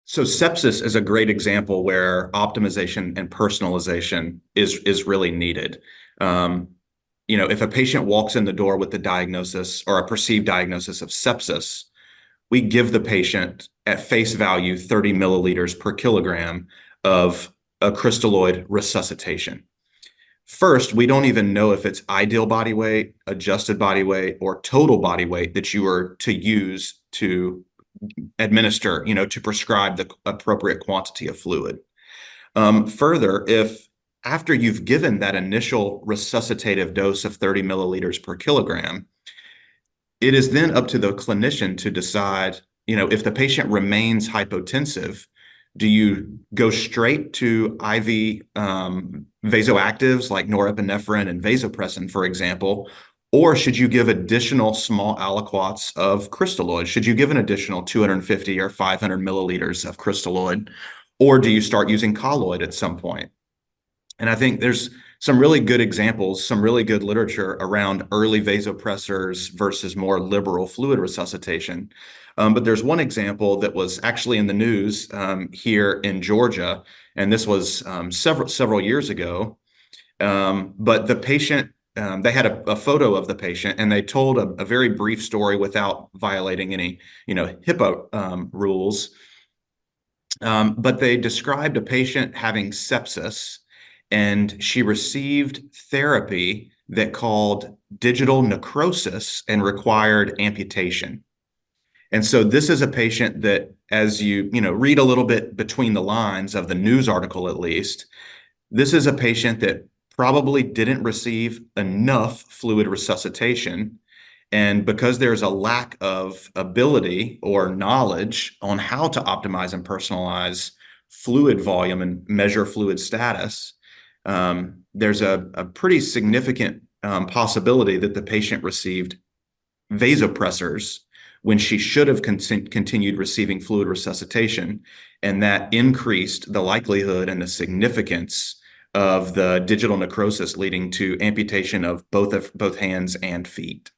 So sepsis is a great example where optimization and personalization is really needed. Um, if a patient walks in the door with the diagnosis or a perceived diagnosis of sepsis, we give the patient at face value 30 milliliters per kilogram of a crystalloid resuscitation. First, we don't even know if it's ideal body weight, adjusted body weight, or total body weight that you are to use to administer, to prescribe the appropriate quantity of fluid. Further, if after you've given that initial resuscitative dose of 30 milliliters per kilogram, it is then up to the clinician to decide, if the patient remains hypotensive, do you go straight to IV vasoactives like norepinephrine and vasopressin, for example, or should you give additional small aliquots of crystalloid? Should you give an additional 250 or 500 milliliters of crystalloid, or do you start using colloid at some point? And I think there's some really good examples, some really good literature around early vasopressors versus more liberal fluid resuscitation. But there's one example that was actually in the news here in Georgia, and this was several years ago. But the patient, they had a photo of the patient, and they told a very brief story without violating any, HIPAA rules. But they described a patient having sepsis, and she received therapy that called digital necrosis and required amputation. And so this is a patient that, as you read a little bit between the lines of the news article, at least, this is a patient that probably didn't receive enough fluid resuscitation. And because there's a lack of ability or knowledge on how to optimize and personalize fluid volume and measure fluid status, there's a pretty significant possibility that the patient received vasopressors when she should have continued receiving fluid resuscitation, and that increased the likelihood and the significance of the digital necrosis leading to amputation of both hands and feet.